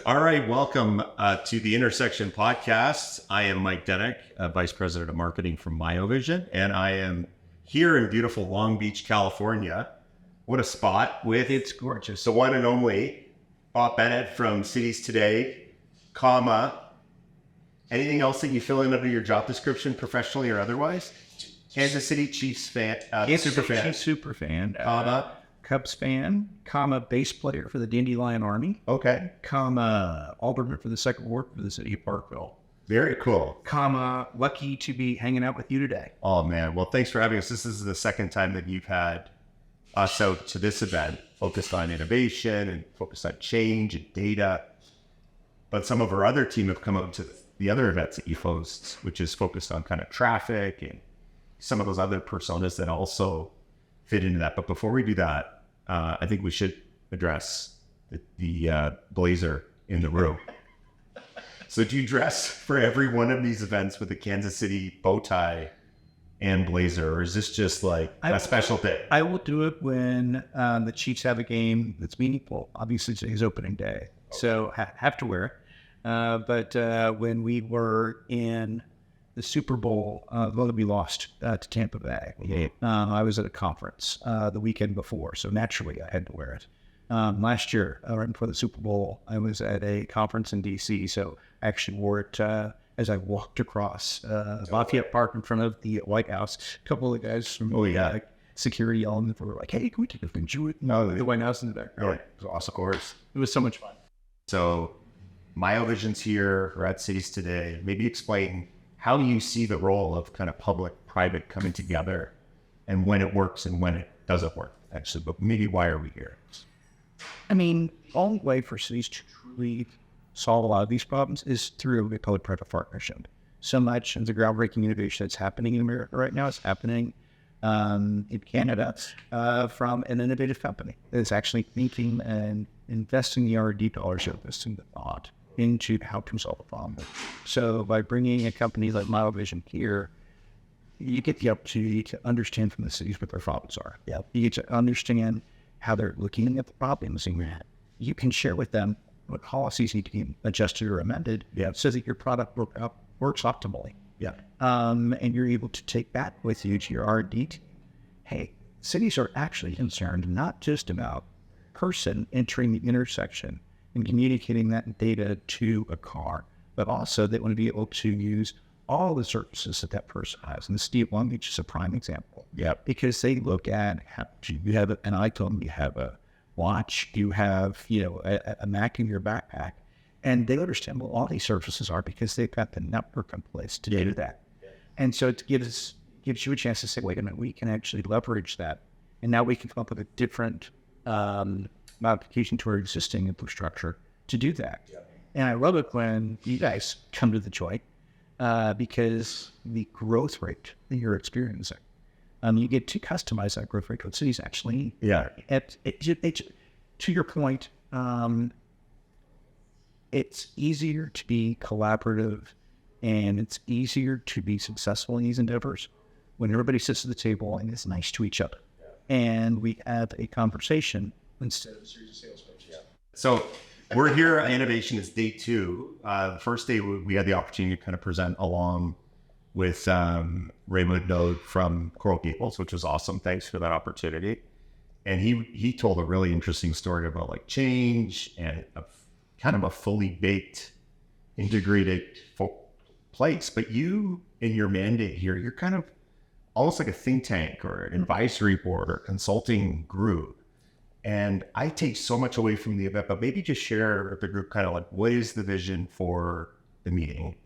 All right, welcome to the Intersection podcast. I am Mike Denick, Vice President of Marketing from Miovision, and I am here in beautiful Long Beach, California. What a spot with It's gorgeous. the one and only Bob Bennett from Cities Today, comma, anything else that you fill in under your job description, professionally or otherwise? Kansas City Chiefs fan, super fan, Super fan. comma, Cubs fan, comma, bass player for the Dandelion Army, okay, comma, alderman for the second ward for the city of Parkville, very cool. comma, lucky to be hanging out with you today. Oh man, well thanks for having us. This is the second time that you've had us out to this event, focused on innovation and focused on change and data. But some of our other team have come out to the other events that you host, which is focused on kind of traffic and some of those other personas that also fit into that. But before we do that, I think we should address the blazer in the room. So do you dress for every one of these events with a Kansas City bow tie and blazer, or is this just like a special day? I will do it when the Chiefs have a game that's meaningful. Obviously, today's opening day, so have to wear it. But when we were in the Super Bowl, well, we lost to Tampa Bay. I was at a conference the weekend before, so naturally I had to wear it. Last year, right before the Super Bowl, I was at a conference in D.C., so I actually wore it as I walked across Lafayette Park in front of the White House. A couple of guys from security element were like, "Hey, can we take a picture with the White House in the back?" Really? It was awesome, of course. It was so much fun. So Miovision's here. We're at Cities Today. Maybe explain how you see the role of kind of public-private coming together and when it works and when it doesn't work, actually. But maybe why are we here? I mean, the only way for cities to truly solve a lot of these problems is through a public-private partnership. So much of the groundbreaking innovation that's happening in America right now is happening in Canada from an innovative company that's actually thinking and investing the R&D dollars, investing the thought into how to solve a problem. So by bringing a company like Miovision here, you get the opportunity to understand from the cities what their problems are. Yep. You get to understand how they're looking at the problems, and you can share with them what policies need to be adjusted or amended so that your product works optimally. Yeah. And you're able to take that with you to your R&D team. Hey, cities are actually concerned not just about person entering the intersection and communicating that data to a car, but also they want to be able to use all the services that person has. And the city of Long Beach is a prime example. Yeah. Because they look at how you have an iPhone, you have a watch, you have, a Mac in your backpack, and they understand what all these services are because they've got the network in place to do that. Yeah. And so it gives you a chance to say, wait a minute, we can actually leverage that. And now we can come up with a different modification to our existing infrastructure to do that. Yeah. And I love it when you guys come to the joint because the growth rate that you're experiencing, you get to customize that growth rate to what cities actually. Yeah. To your point, it's easier to be collaborative and it's easier to be successful in these endeavors when everybody sits at the table and is nice to each other. Yeah. And we have a conversation instead of a series of sales pitches. Yeah. So we're here at Innovation. It's day 2. The first day we had the opportunity to kind of present along with Raymond Node from Coral Gables, which was awesome. Thanks for that opportunity. And he told a really interesting story about like change and kind of a fully baked, integrated place. But you, in your mandate here, you're kind of almost like a think tank or an advisory board or consulting group. And I take so much away from the event, but maybe just share with the group kind of like, what is the vision for the meeting?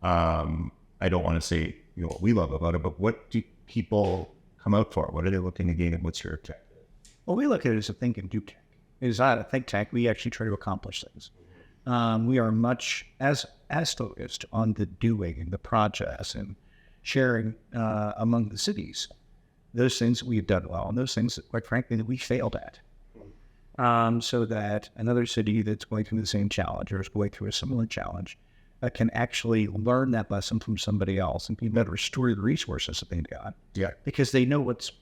I don't want to say, what we love about it, but what do people come out for? What are they looking to gain and what's your objective? Well, we look at it as a think and do tank. It is not a think tank. We actually try to accomplish things. We are much as focused on the doing and the process and sharing among the cities those things that we've done well and those things that, quite frankly, that we failed at. So that another city that's going through the same challenge or is going through a similar challenge can actually learn that lesson from somebody else and be better steward the resources that they've got. Yeah. Because they know what's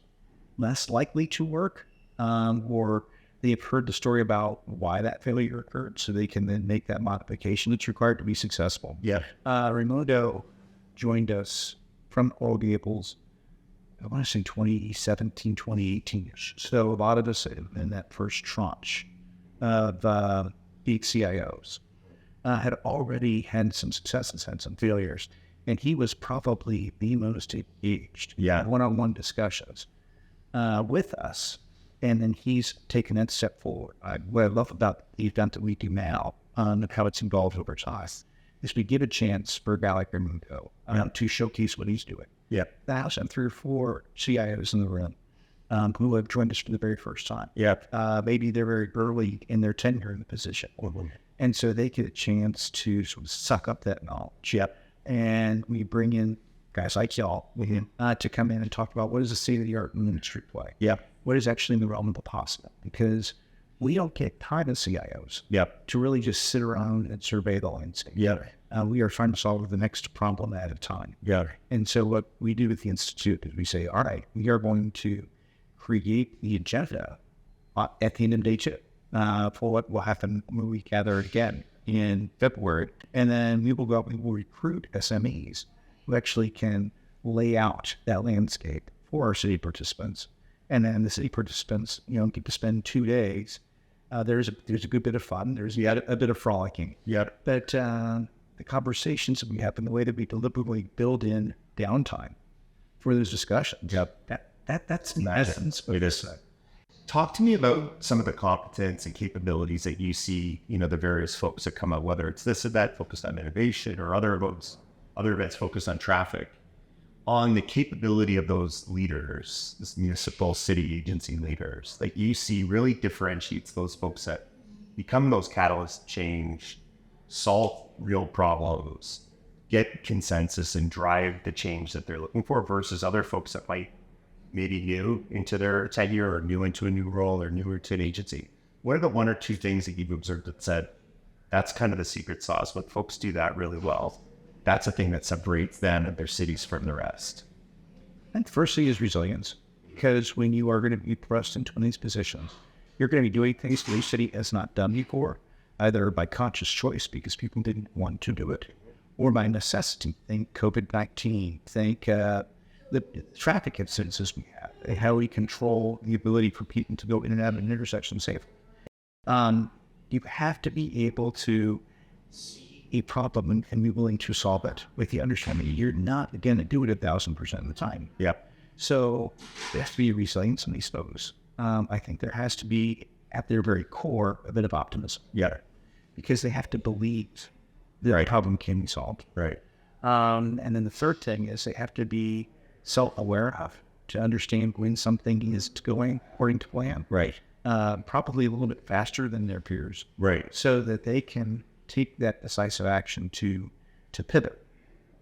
less likely to work or they've heard the story about why that failure occurred, so they can then make that modification that's required to be successful. Yeah. Raimundo joined us from Coral Gables, I want to say 2017, 2018-ish. So a lot of us in that first tranche of big CIOs had already had some successes, had some failures. And he was probably the most engaged in one-on-one discussions with us. And then he's taken that step forward. What I love about the event that we do now, and how it's involved over time, is we give a chance for a guy like Raimundo to showcase what he's doing. Yeah. I also have 3 or 4 CIOs in the room who have joined us for the very first time. Yeah. Maybe they're very early in their tenure in the position. And so they get a chance to sort of suck up that knowledge. Yeah. And we bring in guys like y'all to come in and talk about what is the state of the art in the industry play. Yeah. What is actually in the realm of the possible? Because we don't get time as CIOs to really just sit around and survey the landscape. Yeah. We are trying to solve the next problem at a time. Yeah. And so what we do with the Institute is we say, all right, we are going to create the agenda at the end of day 2 for what will happen when we gather again in February. And then we will go out and we will recruit SMEs who actually can lay out that landscape for our city participants. And then the city participants, get to spend 2 days. There's a good bit of fun. There's a bit of frolicking. Yeah. But the conversations that we have and the way that we deliberately build in downtime for those discussions. Yep. That's the essence of this. Talk to me about some of the competence and capabilities that you see, the various folks that come out, whether it's this event focused on innovation or other events focused on traffic, on the capability of those leaders, this municipal city agency leaders that you see really differentiates those folks that become those catalysts, change, solve real problems, get consensus and drive the change that they're looking for versus other folks that might maybe new into their tenure or new into a new role or newer to an agency. What are the 1 or 2 things that you've observed that said, that's kind of the secret sauce? When folks do that really well, that's a thing that separates them and their cities from the rest. And firstly is resilience, because when you are going to be thrust into one of these positions, you're going to be doing things that your city has not done before, either by conscious choice because people didn't want to do it, or by necessity. Think COVID-19, think the traffic incidences we have, and how we control the ability for people to go in and out of an intersection safely. You have to be able to see a problem and be willing to solve it with the understanding you're not going to do it 1,000% of the time. Yeah. So there has to be resilience in these folks. I think there has to be, at their very core, a bit of optimism. Yeah. Because they have to believe that the problem can be solved. Right. And then the third thing is they have to be self-aware of, to understand when something is going according to plan. Right. Probably a little bit faster than their peers. Right. So that they can take that decisive action to pivot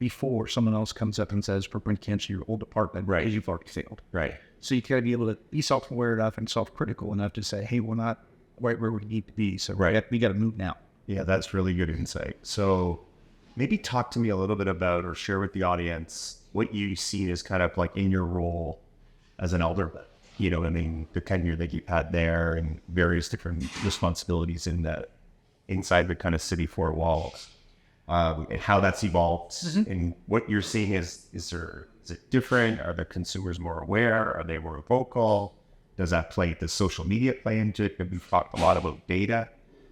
before someone else comes up and says, we're going to cancel your whole department because you've already failed. Right. So you got to be able to be self-aware enough and self-critical enough to say, hey, we're not right where we need to be. So we got to move now. Yeah, that's really good insight. So maybe talk to me a little bit about, or share with the audience, what you see as kind of like in your role as an alderman. The tenure that you've had there and various different responsibilities inside the kind of city 4 walls, and how that's evolved. Mm-hmm. And what you're seeing is it different? Are the consumers more aware? Are they more vocal? Does social media play into it? We've talked a lot about data.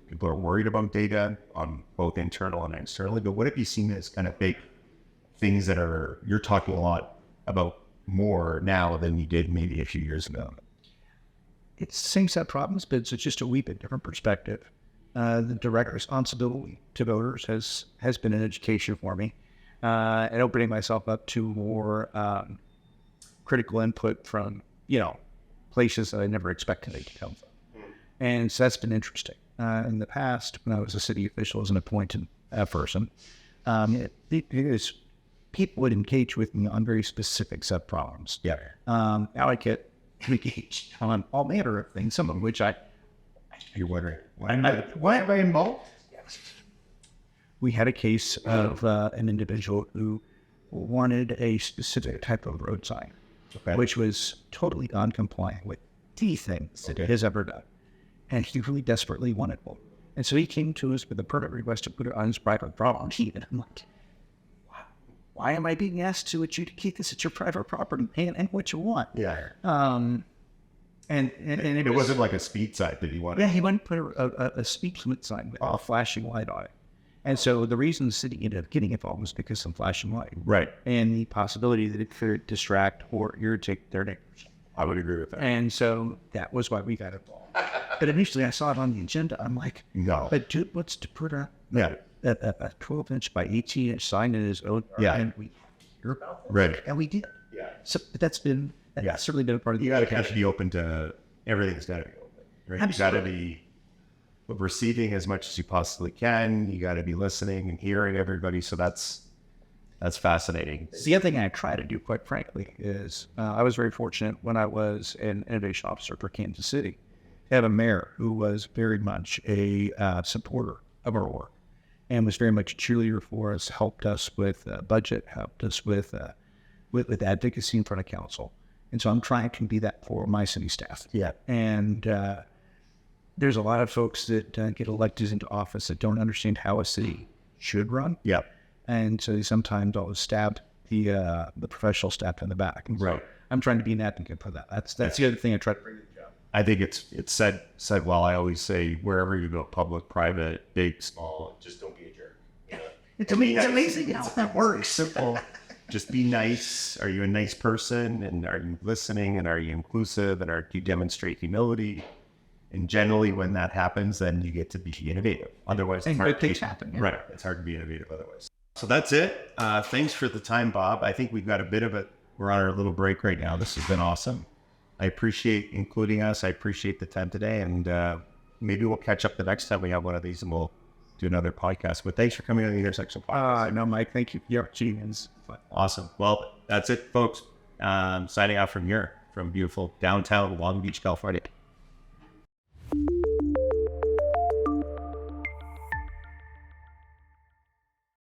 People are worried about data on both internal and externally, but what have you seen as kind of big things that you're talking a lot about more now than you did maybe a few years ago? It's the same set of problems, but it's just a wee bit different perspective. The direct responsibility to voters has been an education for me, and opening myself up to more critical input from places that I never expected it to come from, and so that's been interesting. In the past, when I was a city official as an appointed person, people would engage with me on very specific set problems. Yeah. Now I get engaged on all manner of things, some of which you're wondering, why am I involved? Yes. We had a case of an individual who wanted a specific type of road sign, which was totally non-compliant with the things that it has ever done. and he really desperately wanted one. And so he came to us with a permit request to put it on his private property. And I'm like, why am I being asked to adjudicate this at your private property and what you want? Yeah. And it wasn't like a speed sign that he wanted. Yeah, he wanted to put a speed limit sign with a flashing light on it. And so the reason the city ended up getting involved was because of some flashing light. Right. And the possibility that it could distract or irritate their neighbors. I would agree with that. And so that was why we got involved. But initially I saw it on the agenda. I'm like, no. But dude, what's to put a 12-inch by 18-inch sign in his own yard? Yeah. And we hear about that. Right. And we did. Yeah. So but that's certainly been a part of the You got to kind of be open to everything's got to be open. Right? Absolutely. You got to be receiving as much as you possibly can. You got to be listening and hearing everybody. So that's fascinating. The other thing I try to do, quite frankly, is I was very fortunate when I was an innovation officer for Kansas City. I had a mayor who was very much a supporter of our work and was very much a cheerleader for us, helped us with budget, helped us with advocacy in front of council. And so I'm trying to be that for my city staff. Yeah. And there's a lot of folks that get elected into office that don't understand how a city should run. Yeah. And so they sometimes always stab the professional staff in the back. And so right. I'm trying to be an advocate for that. That's the other thing I try to bring to the job. I think it's said well. I always say wherever you go, public, private, big, small, just don't be a jerk. You know? It's amazing how that works. Simple. Just be nice. Are you a nice person? And are you listening? And are you inclusive? And do you demonstrate humility? And generally, when that happens, then you get to be innovative. Otherwise, and good things happen. Yeah. Right. It's hard to be innovative otherwise. So that's it. Thanks for the time, Bob. I think we've got a bit of we're on our little break right now. This has been awesome. I appreciate including us. I appreciate the time today. And maybe we'll catch up the next time we have one of these and we'll do another podcast. But thanks for coming on the Intersection podcast. No, Mike, thank you. Yeah, geez. Awesome. Well, that's it, folks. Signing out from here, from beautiful downtown Long Beach, California.